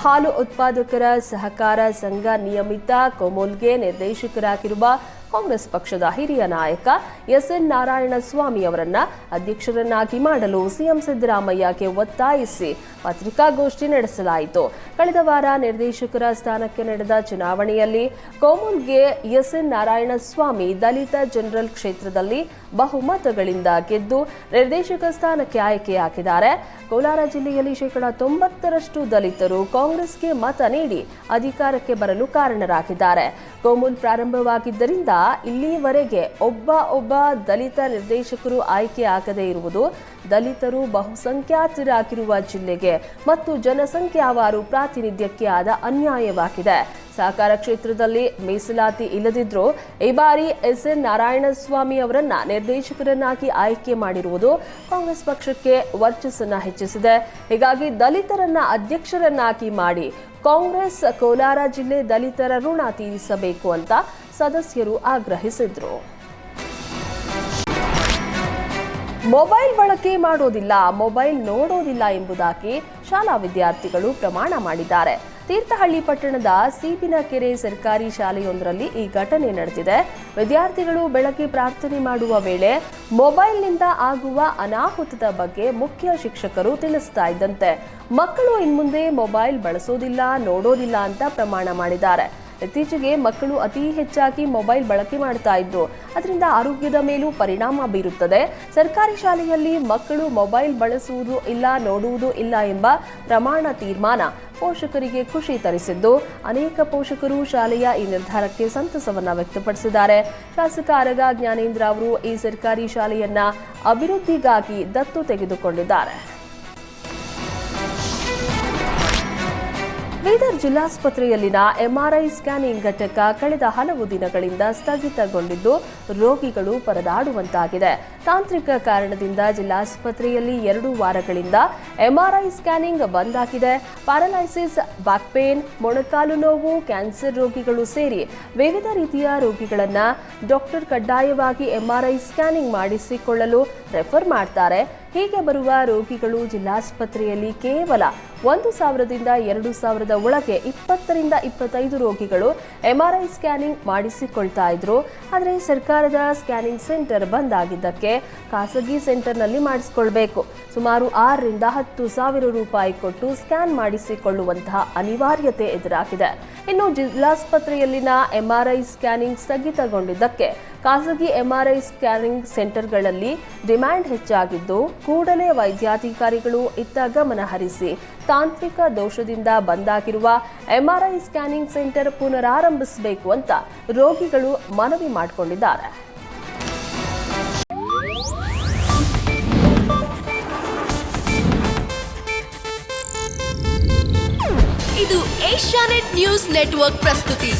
ಹಾಲು ಉತ್ಪಾದಕರ ಸಹಕಾರ ಸಂಘ ನಿಯಮಿತ ಕೊಮೋಲ್ಗೆ ನಿರ್ದೇಶಕರಾಗಿರುವ ಕಾಂಗ್ರೆಸ್ ಪಕ್ಷದ ಹಿರಿಯ ನಾಯಕ ಎಸ್ಎನ್ ನಾರಾಯಣಸ್ವಾಮಿ ಅವರನ್ನ ಅಧ್ಯಕ್ಷರನ್ನಾಗಿ ಮಾಡಲು ಸಿಎಂ ಸಿದ್ದರಾಮಯ್ಯಗೆ ಒತ್ತಾಯಿಸಿ ಪತ್ರಿಕಾಗೋಷ್ಠಿ ನಡೆಸಲಾಯಿತು. ಕಳೆದ ವಾರ ನಿರ್ದೇಶಕರ ಸ್ಥಾನಕ್ಕೆ ನಡೆದ ಚುನಾವಣೆಯಲ್ಲಿ ಕೋಮುಲ್ಗೆ ಎಸ್ಎನ್ ನಾರಾಯಣಸ್ವಾಮಿ ದಲಿತ ಜನರಲ್ ಕ್ಷೇತ್ರದಲ್ಲಿ ಬಹುಮತಗಳಿಂದ ಗೆದ್ದು ನಿರ್ದೇಶಕ ಸ್ಥಾನಕ್ಕೆ ಆಯ್ಕೆಯಾಗಿದ್ದಾರೆ. ಕೋಲಾರ ಜಿಲ್ಲೆಯಲ್ಲಿ 90% ದಲಿತರು ಕಾಂಗ್ರೆಸ್ಗೆ ಮತ ನೀಡಿ ಅಧಿಕಾರಕ್ಕೆ ಬರಲು ಕಾರಣರಾಗಿದ್ದಾರೆ. ಕೋಮುಲ್ ಪ್ರಾರಂಭವಾಗಿದ್ದರಿಂದ ಇಲ್ಲಿಯವರೆಗೆ ಒಬ್ಬ ದಲಿತ ನಿರ್ದೇಶಕರು ಆಯ್ಕೆಯಾಗದೇ ಇರುವುದು ದಲಿತರು ಬಹುಸಂಖ್ಯಾತರಾಗಿರುವ ಜಿಲ್ಲೆಗೆ ಮತ್ತು ಜನಸಂಖ್ಯಾವಾರು ಪ್ರಾತಿನಿಧ್ಯಕ್ಕೆ ಆದ ಅನ್ಯಾಯವಾಗಿದೆ. ಸಹಕಾರ ಕ್ಷೇತ್ರದಲ್ಲಿ ಮೀಸಲಾತಿ ಇಲ್ಲದಿದ್ರೂ ಈ ಬಾರಿ ಎಸ್ಎನ್ ನಾರಾಯಣಸ್ವಾಮಿ ಅವರನ್ನ ನಿರ್ದೇಶಕರನ್ನಾಗಿ ಆಯ್ಕೆ ಮಾಡಿರುವುದು ಕಾಂಗ್ರೆಸ್ ಪಕ್ಷಕ್ಕೆ ವರ್ಚಸ್ಸನ್ನ ಹೆಚ್ಚಿಸಿದೆ. ಹೀಗಾಗಿ ದಲಿತರನ್ನ ಅಧ್ಯಕ್ಷರನ್ನಾಗಿ ಮಾಡಿ ಕಾಂಗ್ರೆಸ್ ಕೋಲಾರ ಜಿಲ್ಲೆ ದಲಿತರ ಋಣ ತೀರಿಸಬೇಕು ಅಂತ ಸದಸ್ಯರು ಆಗ್ರಹಿಸಿದ್ರು. ಮೊಬೈಲ್ ಬಳಕೆ ಮಾಡೋದಿಲ್ಲ, ಮೊಬೈಲ್ ನೋಡೋದಿಲ್ಲ ಎಂಬುದಾಗಿ ಶಾಲಾ ವಿದ್ಯಾರ್ಥಿಗಳು ಪ್ರಮಾಣ ಮಾಡಿದ್ದಾರೆ. ತೀರ್ಥಹಳ್ಳಿ ಪಟ್ಟಣದ ಸೀಬಿನಕೆರೆ ಸರ್ಕಾರಿ ಶಾಲೆಯೊಂದರಲ್ಲಿ ಈ ಘಟನೆ ನಡೆದಿದೆ. ವಿದ್ಯಾರ್ಥಿಗಳು ಬೆಳಗ್ಗೆ ಪ್ರಾರ್ಥನೆ ಮಾಡುವ ವೇಳೆ ಮೊಬೈಲ್ನಿಂದ ಆಗುವ ಅನಾಹುತದ ಬಗ್ಗೆ ಮುಖ್ಯ ಶಿಕ್ಷಕರು ತಿಳಿಸ್ತಾ ಇದ್ದಂತೆ ಮಕ್ಕಳು ಇನ್ಮುಂದೆ ಮೊಬೈಲ್ ಬಳಸೋದಿಲ್ಲ, ನೋಡೋದಿಲ್ಲ ಅಂತ ಪ್ರಮಾಣ ಮಾಡಿದ್ದಾರೆ. ಇತ್ತೀಚೆಗೆ ಮಕ್ಕಳು ಅತಿ ಹೆಚ್ಚಾಗಿ ಮೊಬೈಲ್ ಬಳಕೆ ಮಾಡ್ತಾ ಇದ್ದು ಅದರಿಂದ ಆರೋಗ್ಯದ ಮೇಲೂ ಪರಿಣಾಮ ಬೀರುತ್ತದೆ. ಸರ್ಕಾರಿ ಶಾಲೆಯಲ್ಲಿ ಮಕ್ಕಳು ಮೊಬೈಲ್ ಬಳಸುವುದು ಇಲ್ಲ, ನೋಡುವುದು ಇಲ್ಲ ಎಂಬ ಪ್ರಮಾಣ ತೀರ್ಮಾನ ಪೋಷಕರಿಗೆ ಖುಷಿ ತರಿಸಿದ್ದು ಅನೇಕ ಪೋಷಕರು ಶಾಲೆಯ ಈ ನಿರ್ಧಾರಕ್ಕೆ ಸಂತಸವನ್ನ ವ್ಯಕ್ತಪಡಿಸಿದ್ದಾರೆ. ಶಾಸಕ ಆರಗ ಜ್ಞಾನೇಂದ್ರ ಅವರು ಈ ಸರ್ಕಾರಿ ಶಾಲೆಯನ್ನ ಅಭಿವೃದ್ಧಿಗಾಗಿ ದತ್ತು ತೆಗೆದುಕೊಂಡಿದ್ದಾರೆ. ಬೀದರ್ ಜಿಲ್ಲಾಸ್ಪತ್ರೆಯಲ್ಲಿನ ಎಂಆರ್ಐ ಸ್ಕ್ಯಾನಿಂಗ್ ಘಟಕ ಕಳೆದ ಹಲವು ದಿನಗಳಿಂದ ಸ್ಥಗಿತಗೊಂಡಿದ್ದು ರೋಗಿಗಳು ಪರದಾಡುವಂತಾಗಿದೆ. ತಾಂತ್ರಿಕ ಕಾರಣದಿಂದ ಜಿಲ್ಲಾಸ್ಪತ್ರೆಯಲ್ಲಿ 2 ವಾರಗಳಿಂದ ಎಂಆರ್ಐ ಸ್ಕ್ಯಾನಿಂಗ್ ಬಂದ್ ಆಗಿದೆ. ಪ್ಯಾರಲೈಸಿಸ್, ಬ್ಯಾಕ್ ಪೇನ್, ಮೊಣಕಾಲು ನೋವು, ಕ್ಯಾನ್ಸರ್ ರೋಗಿಗಳು ಸೇರಿ ವಿವಿಧ ರೀತಿಯ ರೋಗಿಗಳನ್ನ ಡಾಕ್ಟರ್ ಕಡ್ಡಾಯವಾಗಿ ಎಂಆರ್ಐ ಸ್ಕ್ಯಾನಿಂಗ್ ಮಾಡಿಸಿಕೊಳ್ಳಲು ರೆಫರ್ ಮಾಡ್ತಾರೆ. ಹೀಗೆ ಬರುವ ರೋಗಿಗಳು ಜಿಲ್ಲಾಸ್ಪತ್ರೆಯಲ್ಲಿ ಕೇವಲ 1,000ದಿಂದ 2,000 ಒಳಗೆ 20ರಿಂದ 25 ರೋಗಿಗಳು ಎಂಆರ್ಐ ಸ್ಕ್ಯಾನಿಂಗ್ ಮಾಡಿಸಿಕೊಳ್ತಾ ಇದ್ರು. ಆದರೆ ಸರ್ಕಾರದ ಸ್ಕ್ಯಾನಿಂಗ್ ಸೆಂಟರ್ ಬಂದ್ ಆಗಿದ್ದಕ್ಕೆ ಖಾಸಗಿ ಸೆಂಟರ್ನಲ್ಲಿ ಮಾಡಿಸಿಕೊಳ್ಬೇಕು. ಸುಮಾರು 6ರಿಂದ 10,000 ರೂಪಾಯಿ ಕೊಟ್ಟು ಸ್ಕ್ಯಾನ್ ಮಾಡಿಸಿಕೊಳ್ಳುವಂತಹ ಅನಿವಾರ್ಯತೆ ಎದುರಾಗಿದೆ. ಇನ್ನು ಜಿಲ್ಲಾಸ್ಪತ್ರೆಯಲ್ಲಿನ ಎಂಆರ್ಐ ಸ್ಕ್ಯಾನಿಂಗ್ ಸ್ಥಗಿತಗೊಂಡಿದ್ದಕ್ಕೆ ಖಾಸಗಿ ಎಂಆರ್ಐ ಸ್ಕ್ಯಾನಿಂಗ್ ಸೆಂಟರ್ಗಳಲ್ಲಿ ಡಿಮ್ಯಾಂಡ್ ಹೆಚ್ಚಾಗಿದ್ದು ಕೂಡಲೇ ವೈದ್ಯಾಧಿಕಾರಿಗಳು ಇತ್ತ ಗಮನ ಹರಿಸಿ ತಾಂತ್ರಿಕ ದೋಷದಿಂದ ಬಂದಾಗಿರುವ ಎಂಆರ್ಐ ಸ್ಕ್ಯಾನಿಂಗ್ ಸೆಂಟರ್ ಪುನರಾರಂಭಿಸಬೇಕು ಅಂತ ರೋಗಿಗಳು ಮನವಿ ಮಾಡಿಕೊಂಡಿದ್ದಾರೆ. ಇದು ಏಷ್ಯಾನೆಟ್ ನ್ಯೂಸ್ ನೆಟ್ವರ್ಕ್ ಪ್ರಸ್ತುತಿ.